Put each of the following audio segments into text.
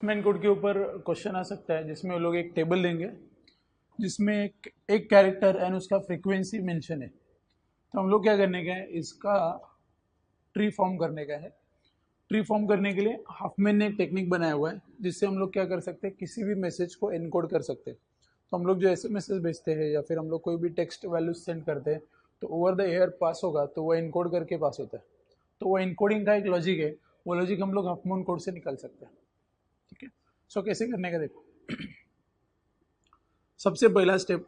Man code के ऊपर question आ सकता है जिसमें वो लोग एक टेबल देंगे जिसमें एक कैरेक्टर एंड उसका फ्रीक्वेंसी मेंशन है। तो हम लोग क्या करने का है, इसका ट्री फॉर्म करने का है। ट्री फॉर्म करने के लिए हाफमैन ने एक टेक्निक बनाया हुआ है जिससे हम लोग क्या कर सकते हैं, किसी भी मैसेज को एनकोड कर सकते हैं। तो हम लोग जो ऐसे मैसेज भेजते हैं या फिर हम लोग कोई भी टेक्स्ट वैल्यू सेंड करते हैं तो ओवर द एयर पास होगा तो वो एनकोड करके पास होता है। तो वो एनकोडिंग का एक लॉजिक है, वो लॉजिक हम लोग हाफमैन कोड से निकाल सकते हैं। ठीक है, सो कैसे करने का देखो। सबसे पहला स्टेप,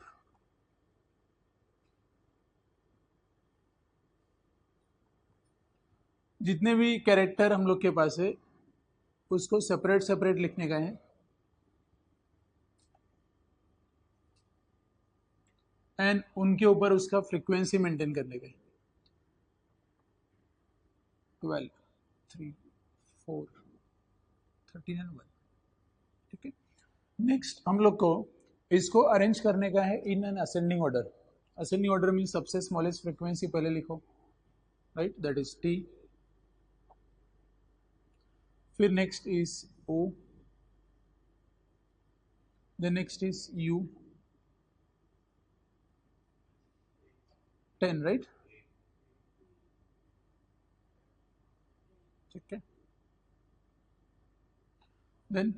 जितने भी कैरेक्टर हम लोग के पास है उसको सेपरेट सेपरेट लिखने का है एंड उनके ऊपर उसका फ्रीक्वेंसी मेंटेन करने का है। 12, 3, 4, 13 एंड 1। ठीक है, नेक्स्ट हम लोग को इसको अरेंज करने का है in an ascending order. Ascending order mean सबसे स्मॉलेस्ट फ्रीक्वेंसी पहले लिखो, राइट, दैट इज टी। फिर next is O, then next is U, 10, right. ठीक है, देन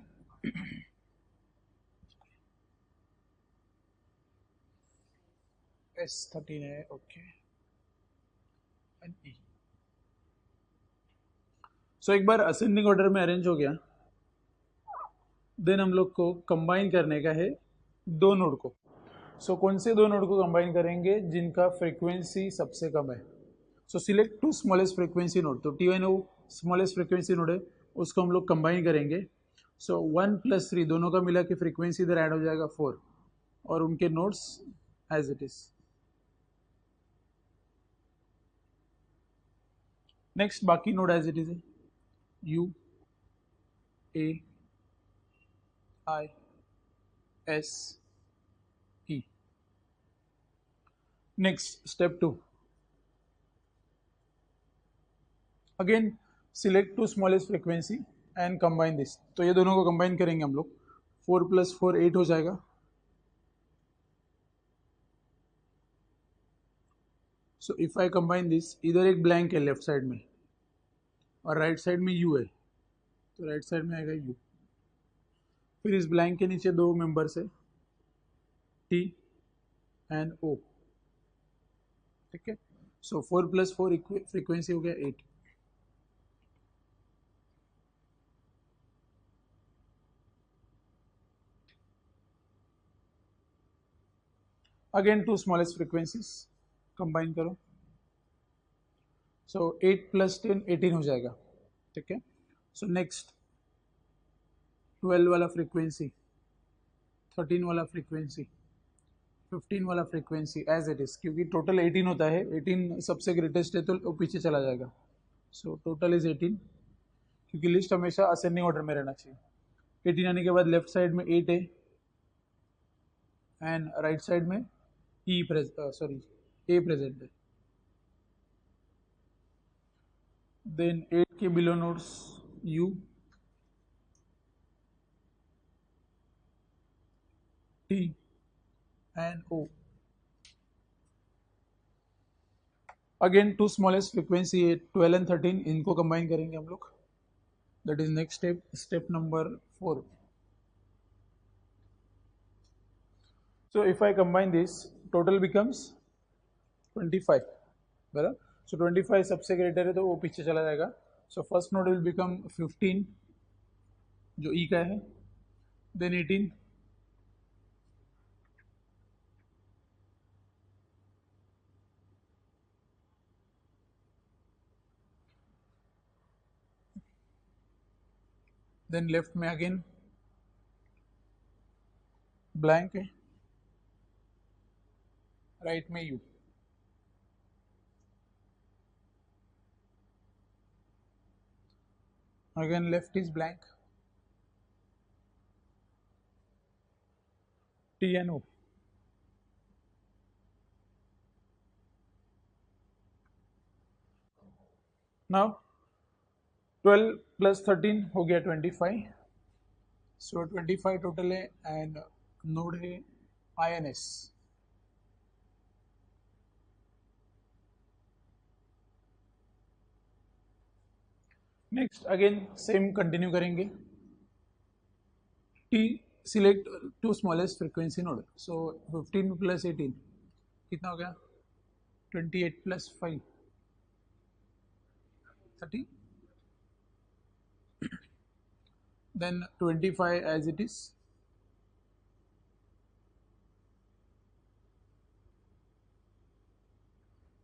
S13 है, ओके, एंड ई। सो एक बार असेंडिंग ऑर्डर में अरेंज हो गया, देन हम लोग को कंबाइन करने का है दो नोड को। सो कौन से दो नोड को कंबाइन करेंगे, जिनका फ्रीक्वेंसी सबसे कम है। So select two smallest frequency node. तो T1 वो स्मॉलेस्ट फ्रीक्वेंसी नोड है, उसको हम लोग कंबाइन करेंगे। सो 1 + 3 दोनों का मिला के फ्रीक्वेंसी इधर ऐड हो जाएगा 4 और उनके nodes as it is. Next बाकी नोड एज इट इज है, U, A, I, S, E। Next step 2, again select two smallest frequency and combine this. तो ये दोनों को कंबाइन करेंगे हम लोग, 4 + 4 8 हो जाएगा। सो इफ आई कंबाइन दिस, इधर एक ब्लैंक है लेफ्ट साइड में और राइट साइड में U है, तो राइट साइड में आएगा U। फिर इस ब्लैंक के नीचे दो मेंबर्स है, T एंड O। ठीक है, सो 4 + 4 फ्रीक्वेंसी हो गया 8। Again two smallest frequencies combine करो। सो 8 + 10 18 हो जाएगा। ठीक है, सो नेक्स्ट 12 वाला फ्रीक्वेंसी, 13 वाला फ्रीक्वेंसी, 15 वाला फ्रीक्वेंसी एज इट इज, क्योंकि टोटल 18 होता है, 18 सबसे ग्रेटेस्ट है तो वो पीछे चला जाएगा। सो टोटल इज 18, क्योंकि लिस्ट हमेशा असेंडिंग ऑर्डर में रहना चाहिए। 18 आने के बाद लेफ्ट साइड में 8 है एंड राइट साइड में E सॉरी A प्रेजेंट है। देन 8 के below nodes U, T and O। Again two smallest frequency है 12 एंड 13, इनको कंबाइन करेंगे हम लोग। That is next step, step number 4। So if I combine this, total becomes 25, बराबर। सो 25 सबसे ग्रेटर है तो वो पीछे चला जाएगा। So first node will become 15 जो E का है, देन 18, देन लेफ्ट में अगेन ब्लैंक है, राइट में U। Again left is blank, T and O। Now 12 + 13 हो गया 25, सो 25 टोटल है एंड नोड है INS। Next again same continue करेंगे। T select two smallest frequency node. So 15 plus 18 कितना हो गया? 28 plus 5 30, then 25 as it is,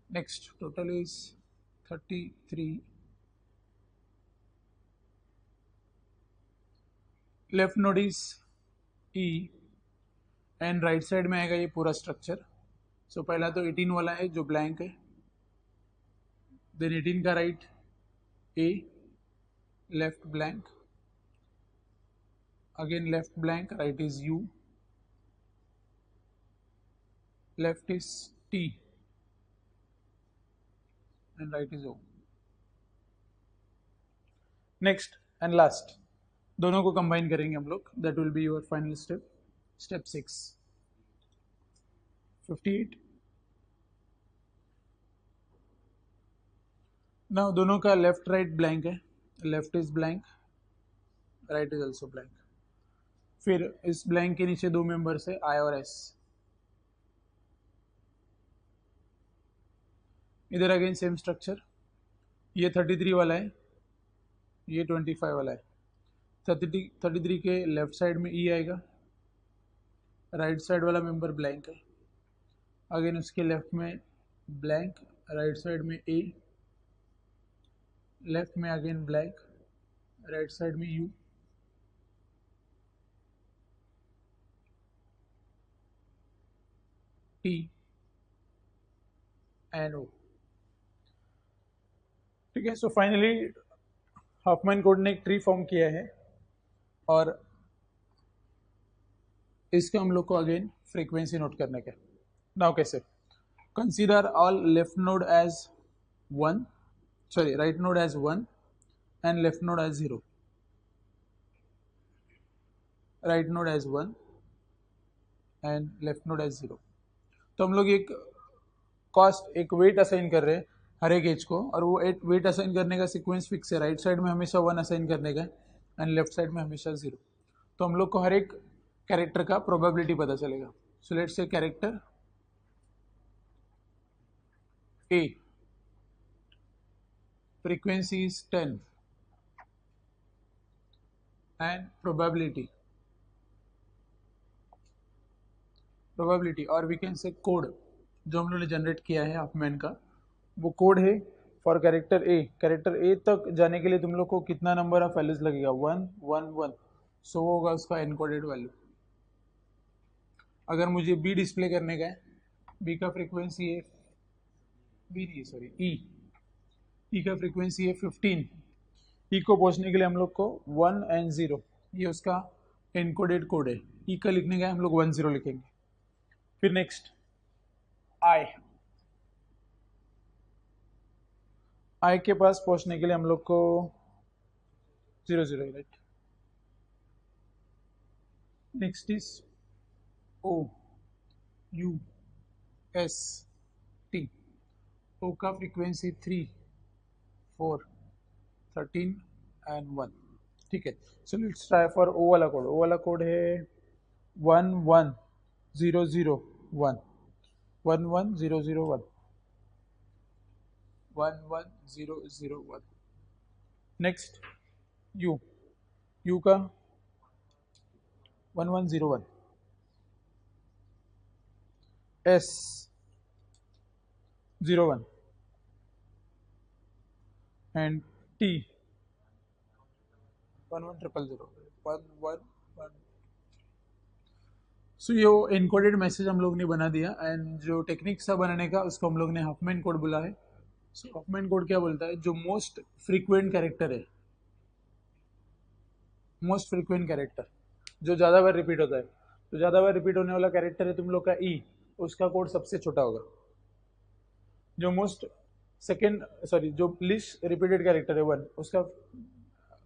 next total is 33, left node is E and right side में आएगा ये पूरा स्ट्रक्चर। सो पहला तो 18 वाला है जो ब्लैंक है, देन 18 का right A, left blank, again left blank, right is U, left is T and right is O। Next and last दोनों को कंबाइन करेंगे हम लोग, that will be your final step, step 6। 58 now दोनों का left right blank है, left is blank, right is also blank. फिर इस ब्लैंक के नीचे दो मेंबर्स है I और S। इधर अगेन सेम स्ट्रक्चर, ये 33 वाला है, ये 25 वाला है। 33 के लेफ्ट साइड में E आएगा, राइट साइड वाला मेंबर ब्लैंक है, अगेन उसके लेफ्ट में ब्लैंक, राइट साइड में A, लेफ्ट में अगेन ब्लैंक, राइट साइड में U, T एंड O। ठीक है, सो फाइनली हॉफमैन कोड ने एक ट्री फॉर्म किया है और इसके हम लोग को अगेन फ्रीक्वेंसी नोट करने के। नाउ कैसे? Consider all left node as 1, sorry right node as 1 and left node as 0। Right node as 1 and left node as 0। तो हम लोग एक कॉस्ट, एक वेट असाइन कर रहे हैं हर एक एज को, और वो वेट असाइन करने का सीक्वेंस फिक्स है। राइट साइड में हमेशा 1 असाइन करने का एंड लेफ्ट साइड में हमेशा 0। तो हम लोग को हर एक कैरेक्टर का प्रोबेबिलिटी पता चलेगा। So let's say character A, frequency is 10 and probability और वी कैन से कोड जो हम लोगों ने जनरेट किया है हॉफमैन का, वो कोड है for character A। Character A तक जाने के लिए तुम लोग को कितना नंबर ऑफ वैल्यूज लगेगा? 1 1 1। सो वो होगा उसका एनकोडेड वैल्यू। अगर मुझे B डिस्प्ले करने का है, B का फ्रीक्वेंसी है E का फ्रीक्वेंसी है 15। E को पहुंचने के लिए हम लोग को 1 एंड 0, ये उसका एनकोडेड कोड है। E का लिखने का हम लोग 1 0 लिखेंगे। फिर नेक्स्ट I के पास पहुंचने के लिए हम लोग को 0 0, right. Next is O U S T। O का फ्रीक्वेंसी 3 4 13 एंड 1। ठीक है, so let's try for O वाला कोड। O वाला कोड है 1 1 0 0 1 1 1 0 0 1 1 1 0 0 1। नेक्स्ट U का 1 1 0 1। S 0 1 and T 1 1 0 0 1 1 1। सो ये एनकोडेड मैसेज हम लोग ने बना दिया एंड जो टेक्निक सा बनाने का उसको हम लोग ने हॉफमैन कोड बोला है। सो हॉफमैन कोड क्या बोलता है? जो मोस्ट फ्रीक्वेंट कैरेक्टर है, मोस्ट फ्रीक्वेंट कैरेक्टर जो ज़्यादा बार रिपीट होता है, तो ज़्यादा बार रिपीट होने वाला कैरेक्टर है तुम लोग का E, उसका कोड सबसे छोटा होगा। जो मोस्ट जो लिस्ट रिपीटेड कैरेक्टर है 1, उसका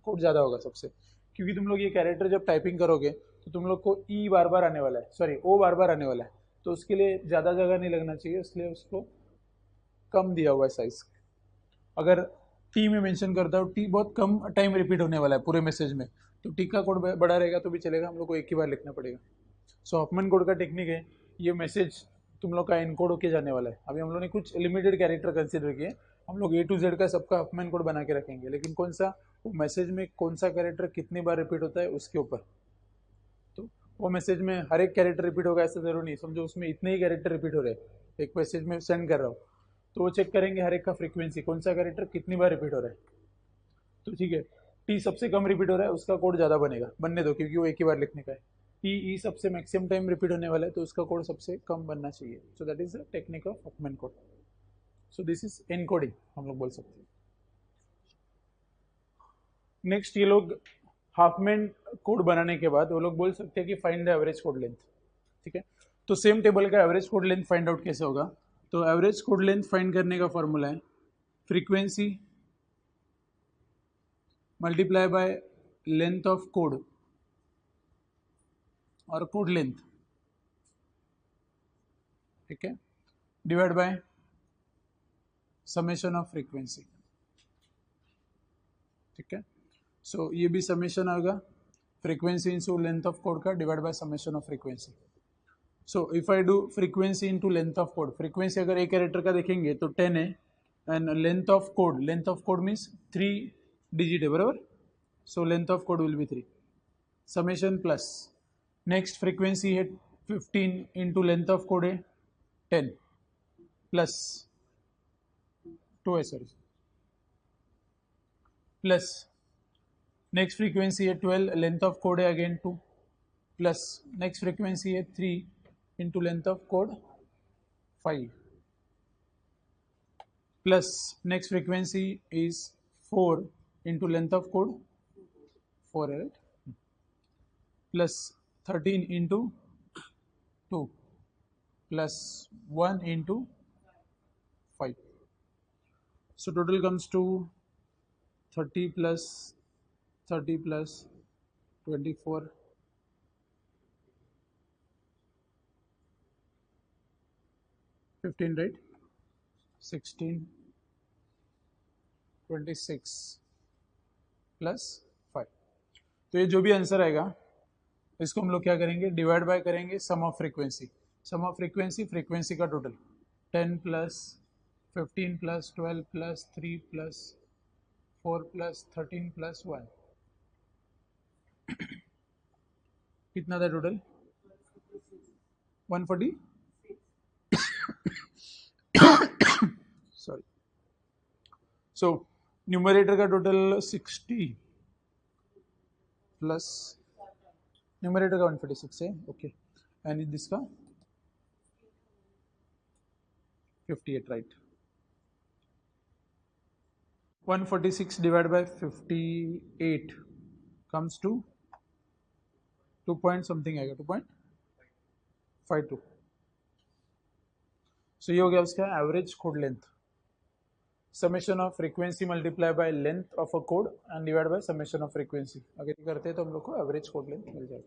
कोड ज़्यादा होगा सबसे, क्योंकि तुम लोग ये कैरेक्टर जब टाइपिंग करोगे तो तुम लोग को ई बार बार आने वाला है, सॉरी ओ बार बार आने वाला है, तो उसके लिए ज़्यादा जगह नहीं लगना चाहिए, इसलिए उसको कम दिया हुआ है साइज। अगर टी में मेंशन करता हूँ, टी बहुत कम टाइम रिपीट होने वाला है पूरे मैसेज में, तो टी का कोड बड़ा रहेगा तो भी चलेगा, हम लोग को एक ही बार लिखना पड़ेगा। सो हॉफमैन कोड का टेक्निक है, ये मैसेज तुम लोग का एनकोड होके जाने वाला है। अभी हम लोग ने कुछ लिमिटेड कैरेक्टर कंसिडर किए, हम लोग A to Z का सबका हॉफमैन कोड बना के रखेंगे, लेकिन कौन सा वो मैसेज में कौन सा कैरेक्टर कितनी बार रिपीट होता है उसके ऊपर। तो वो मैसेज में हर एक कैरेक्टर रिपीट होगा ऐसा जरूर नहीं, समझो उसमें इतने ही कैरेक्टर रिपीट हो रहे हैं एक मैसेज में सेंड कर रहा हूँ, तो वो चेक करेंगे हर एक का फ्रीक्वेंसी, कौन सा कैरेक्टर कितनी बार रिपीट हो रहा है। तो ठीक है, टी सबसे कम रिपीट हो रहा है उसका कोड ज़्यादा बनेगा, बनने दो क्योंकि वो एक ही बार लिखने का है। ई सबसे मैक्सिमम टाइम रिपीट होने वाला है तो उसका कोड सबसे कम बनना चाहिए। So that is the technique of Huffman code. So this is encoding हम लोग बोल सकते हैं। नेक्स्ट ये लोग हाफमैन कोड बनाने के बाद वो लोग बोल सकते हैं कि find the average code length. ठीक है, तो सेम टेबल का average code length find out कैसे होगा, तो एवरेज कोड लेंथ फाइंड करने का फॉर्मूला है frequency multiply by length of code और कोड लेंथ, ठीक है, divide by summation of frequency. ठीक है, सो ये भी समेशन आएगा, frequency into length of code का divide by summation of frequency. So if I do frequency into length of code, frequency अगर एक कैरेक्टर का देखेंगे तो 10 है, and length of code means 3 digit है, बराबर। So length of code will be 3, summation plus next frequency है 15 into length of code है 10 प्लस 2 है, सॉरी, प्लस नेक्स्ट फ्रीक्वेंसी है 12, लेंथ ऑफ कोड है अगेन 2, प्लस नेक्स्ट फ्रीक्वेंसी है 3 into length of code 5, plus next frequency is 4 into length of code 4 है, right, plus 13 into 2 plus 1 into 5. So total comes to 30 plus 24, 15, right, 16, 26 plus 5। तो ये जो भी answer आएगा इसको हम लोग क्या करेंगे, डिवाइड बाय करेंगे sum of frequency. Sum of frequency का total 10 plus 15 plus 12 plus 3 plus 4 plus 13 plus 1, कितना था टोटल, 140, सॉरी। सो न्यूमरेटर का टोटल 60 प्लस न्यूमरेटर का 146 है, ओके, एंड दिस का 58, right. 146 divide by 58 comes to 2 point something आएगा, 2.52। So ये हो गया उसका average code length, summation of frequency multiply by length of a code and divide by summation of frequency. अगर ये करते हैं तो हम लोग को एवरेज कोड लेंथ मिल जाएगा।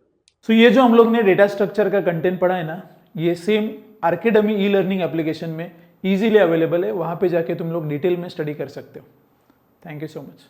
सो ये जो हम लोग ने डेटा स्ट्रक्चर का कंटेंट पढ़ा है ना, ये सेम आर्केडमी ई लर्निंग एप्लीकेशन में इजीली अवेलेबल है, वहां पे जाके तुम लोग डिटेल में स्टडी कर सकते हो। Thank you so much.